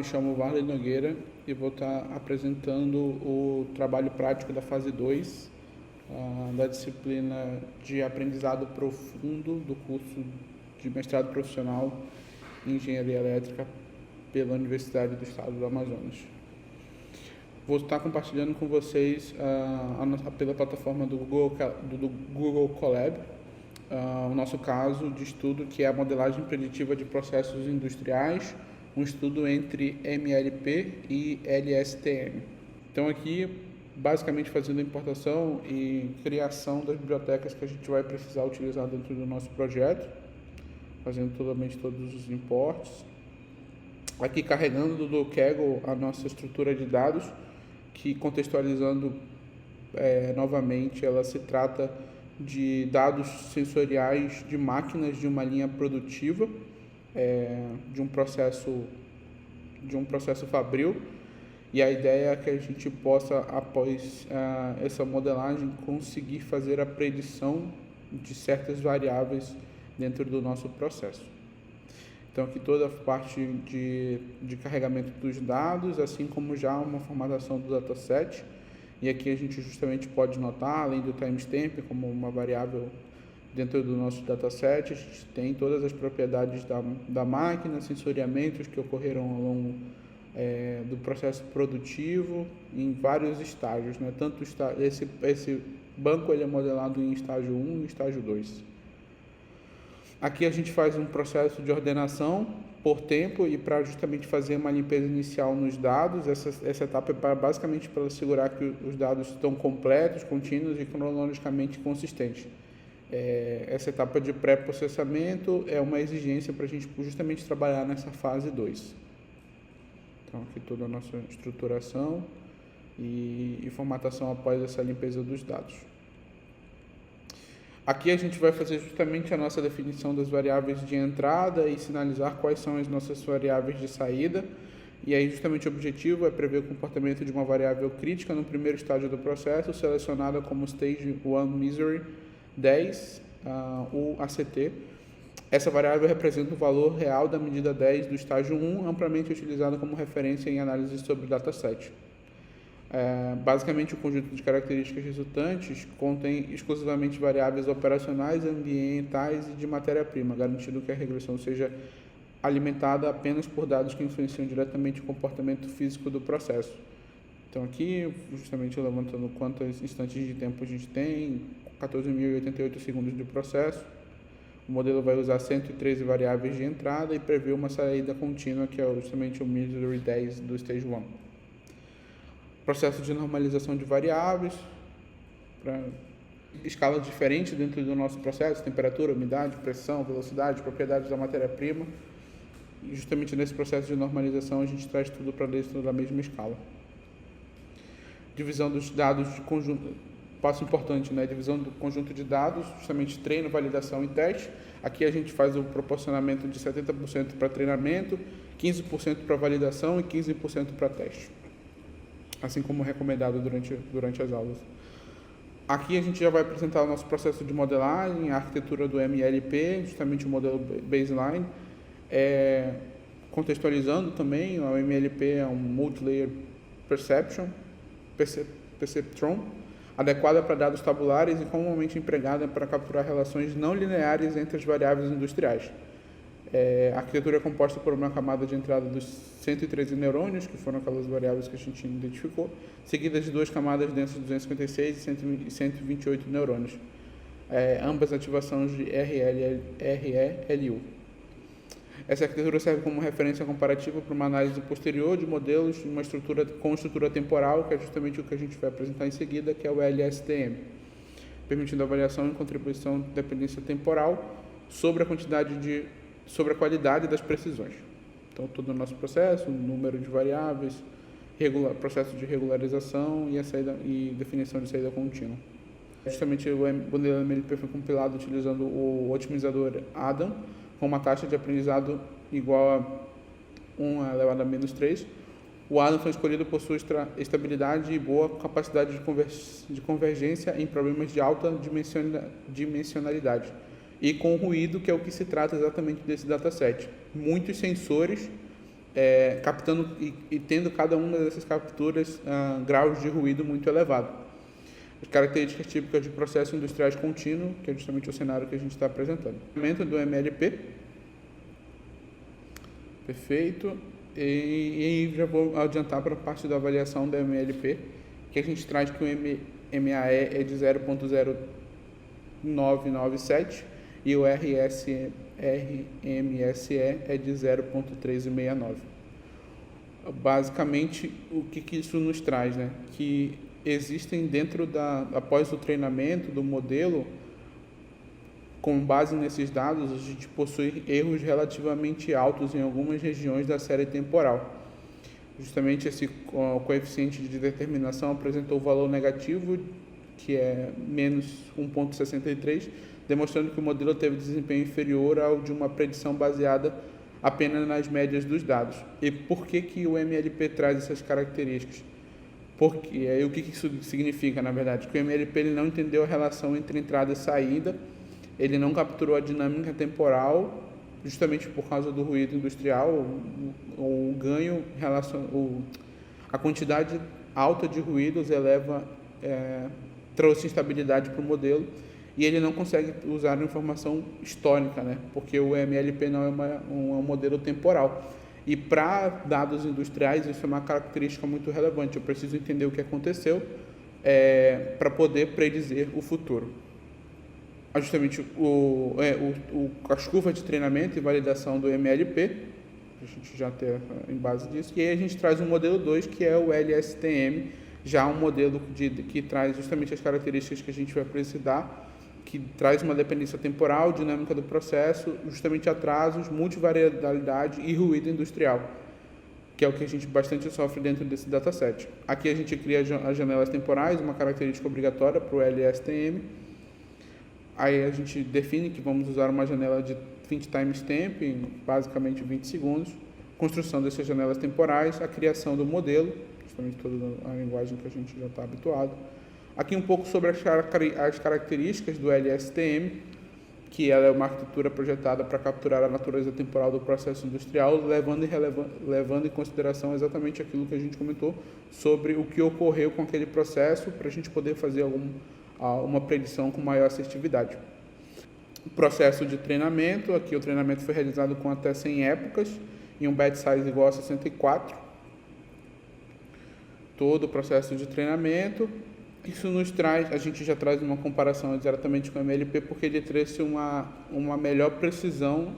me chamo Varley Nogueira e vou estar apresentando o trabalho prático da fase 2 da disciplina de aprendizado profundo do curso de mestrado profissional em Engenharia Elétrica pela Universidade do Estado do Amazonas. Vou estar compartilhando com vocês pela plataforma do Google Colab o nosso caso de estudo, que é a modelagem preditiva de processos industriais, um estudo entre MLP e LSTM. Então aqui, basicamente fazendo a importação e criação das bibliotecas que a gente vai precisar utilizar dentro do nosso projeto, fazendo todos os importes. Aqui carregando do Kaggle a nossa estrutura de dados, que contextualizando novamente, ela se trata de dados sensoriais de máquinas de uma linha produtiva, de um processo fabril, e a ideia é que a gente possa, após essa modelagem, conseguir fazer a predição de certas variáveis dentro do nosso processo. Então aqui toda a parte de carregamento dos dados, assim como já uma formatação do dataset. E aqui a gente justamente pode notar, além do timestamp como uma variável dentro do nosso dataset, a gente tem todas as propriedades da máquina, sensoriamentos que ocorreram ao longo do processo produtivo em vários estágios, né? Tanto esse banco ele é modelado em estágio 1 e estágio 2. Aqui a gente faz um processo de ordenação por tempo e para justamente fazer uma limpeza inicial nos dados. Essa etapa é basicamente para assegurar que os dados estão completos, contínuos e cronologicamente consistentes. Essa etapa de pré-processamento é uma exigência para a gente justamente trabalhar nessa fase 2. Então aqui toda a nossa estruturação e formatação após essa limpeza dos dados. Aqui a gente vai fazer justamente a nossa definição das variáveis de entrada e sinalizar quais são as nossas variáveis de saída. E aí justamente o objetivo é prever o comportamento de uma variável crítica no primeiro estágio do processo, selecionada como Stage 1 Misery 10, o ACT. Essa variável representa o valor real da medida 10 do estágio 1, amplamente utilizada como referência em análise sobre dataset. Basicamente, o conjunto de características resultantes contém exclusivamente variáveis operacionais, ambientais e de matéria-prima, garantindo que a regressão seja alimentada apenas por dados que influenciam diretamente o comportamento físico do processo. Então aqui, justamente levantando quantos instantes de tempo a gente tem, 14.088 segundos de processo. O modelo vai usar 113 variáveis de entrada e prevê uma saída contínua, que é justamente o Misery 10 do Stage 1. Processo de normalização de variáveis, para escalas diferentes dentro do nosso processo, temperatura, umidade, pressão, velocidade, propriedades da matéria-prima. E justamente nesse processo de normalização a gente traz tudo para dentro da mesma escala. Divisão dos dados de conjunto, passo importante, né? Divisão do conjunto de dados, justamente treino, validação e teste. Aqui a gente faz o proporcionamento de 70% para treinamento, 15% para validação e 15% para teste, assim como recomendado durante as aulas. Aqui a gente já vai apresentar o nosso processo de modelagem, a arquitetura do MLP, justamente o modelo baseline, contextualizando também. O MLP é um Multilayer Perceptron, adequada para dados tabulares e comumente empregada para capturar relações não lineares entre as variáveis industriais. A arquitetura é composta por uma camada de entrada dos 113 neurônios, que foram aquelas variáveis que a gente identificou, seguidas de duas camadas densas de 256 e 128 neurônios, ambas ativações de RELU. Essa arquitetura serve como referência comparativa para uma análise posterior de modelos com estrutura temporal, que é justamente o que a gente vai apresentar em seguida, que é o LSTM, permitindo avaliação e contribuição de dependência temporal sobre a qualidade das precisões. Então, todo o nosso processo, número de variáveis, processo de regularização e definição de saída contínua. Justamente o modelo MLP foi compilado utilizando o otimizador Adam, com uma taxa de aprendizado igual a 1 elevado a menos 3. O Adam foi escolhido por sua estabilidade e boa capacidade de convergência em problemas de alta dimensionalidade, e com ruído, que é o que se trata exatamente desse dataset. Muitos sensores captando e tendo cada uma dessas capturas graus de ruído muito elevado. As características típicas de processos industriais contínuos, que é justamente o cenário que a gente está apresentando. O do MLP. Perfeito. E já vou adiantar para a parte da avaliação da MLP, que a gente traz que o MAE é de 0.0997 e o RMSE é de 0.1369. Basicamente, o que isso nos traz, né? Que existem após o treinamento do modelo, com base nesses dados, a gente possui erros relativamente altos em algumas regiões da série temporal. Justamente esse coeficiente de determinação apresentou valor negativo, que é menos 1,63, demonstrando que o modelo teve desempenho inferior ao de uma predição baseada apenas nas médias dos dados. E por que o MLP traz essas características? Porque, o que isso significa, na verdade? Que o MLP ele não entendeu a relação entre entrada e saída, ele não capturou a dinâmica temporal, justamente por causa do ruído industrial, o ganho, a quantidade alta de ruídos trouxe instabilidade para o modelo, e ele não consegue usar a informação histórica, né? Porque o MLP não é um modelo temporal. E para dados industriais, isso é uma característica muito relevante. Eu preciso entender o que aconteceu para poder predizer o futuro. Justamente as curvas de treinamento e validação do MLP, a gente já tem em base disso. E aí a gente traz um modelo 2, que é o LSTM, já um modelo que traz justamente as características que a gente vai precisar, que traz uma dependência temporal, dinâmica do processo, justamente atrasos, multivariedade e ruído industrial, que é o que a gente bastante sofre dentro desse dataset. Aqui a gente cria as janelas temporais, uma característica obrigatória para o LSTM. Aí a gente define que vamos usar uma janela de 20 timestamp, em basicamente 20 segundos, construção dessas janelas temporais, a criação do modelo, justamente toda a linguagem que a gente já está habituado. Aqui um pouco sobre as características do LSTM, que ela é uma arquitetura projetada para capturar a natureza temporal do processo industrial, levando em consideração exatamente aquilo que a gente comentou sobre o que ocorreu com aquele processo, para a gente poder fazer uma predição com maior assertividade. O processo de treinamento, aqui o treinamento foi realizado com até 100 épocas, em um batch size igual a 64. Todo o processo de treinamento. Isso nos traz, a gente já traz uma comparação diretamente com o MLP, porque ele trouxe uma melhor precisão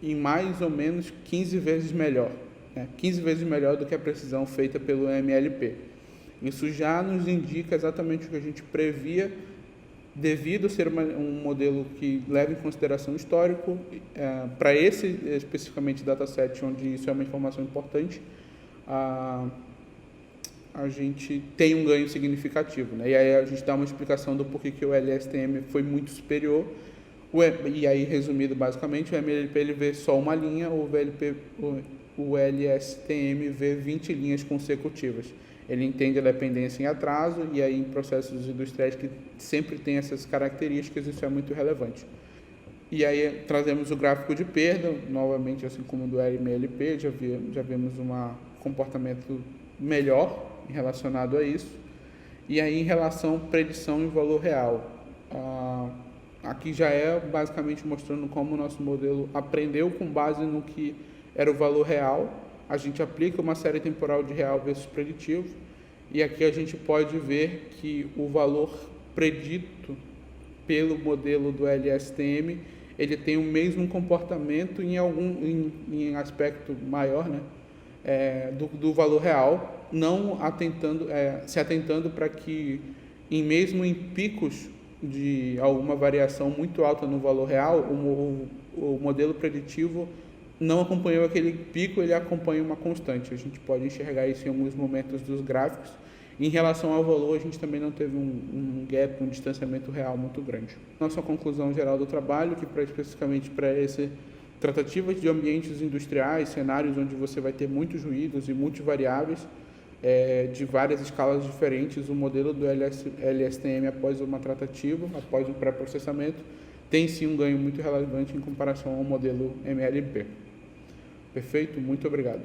em mais ou menos 15 vezes melhor, né? 15 vezes melhor do que a precisão feita pelo MLP. Isso já nos indica exatamente o que a gente previa, devido ser um modelo que leva em consideração o histórico, para esse especificamente dataset, onde isso é uma informação importante, a gente tem um ganho significativo, né? E aí a gente dá uma explicação do porquê que o LSTM foi muito superior. E aí, resumido basicamente, o MLP ele vê só uma linha, o LSTM vê 20 linhas consecutivas. Ele entende a dependência em atraso, e aí em processos industriais que sempre tem essas características, isso é muito relevante. E aí trazemos o gráfico de perda, novamente assim como o do MLP, já vemos um comportamento melhor relacionado a isso. E aí em relação à predição em valor real, aqui já é basicamente mostrando como o nosso modelo aprendeu com base no que era o valor real. A gente aplica uma série temporal de real versus preditivo, e aqui a gente pode ver que o valor predito pelo modelo do LSTM, ele tem o mesmo comportamento em aspecto maior, né, do valor real, não se atentando para que, mesmo em picos de alguma variação muito alta no valor real, o modelo preditivo não acompanhou aquele pico, ele acompanha uma constante. A gente pode enxergar isso em alguns momentos dos gráficos. Em relação ao valor, a gente também não teve um gap, um distanciamento real muito grande. Nossa conclusão geral do trabalho, que especificamente para esse tratativas de ambientes industriais, cenários onde você vai ter muitos ruídos e multivariáveis, de várias escalas diferentes, o modelo do LSTM após uma tratativa, após um pré-processamento, tem sim um ganho muito relevante em comparação ao modelo MLP. Perfeito? Muito obrigado.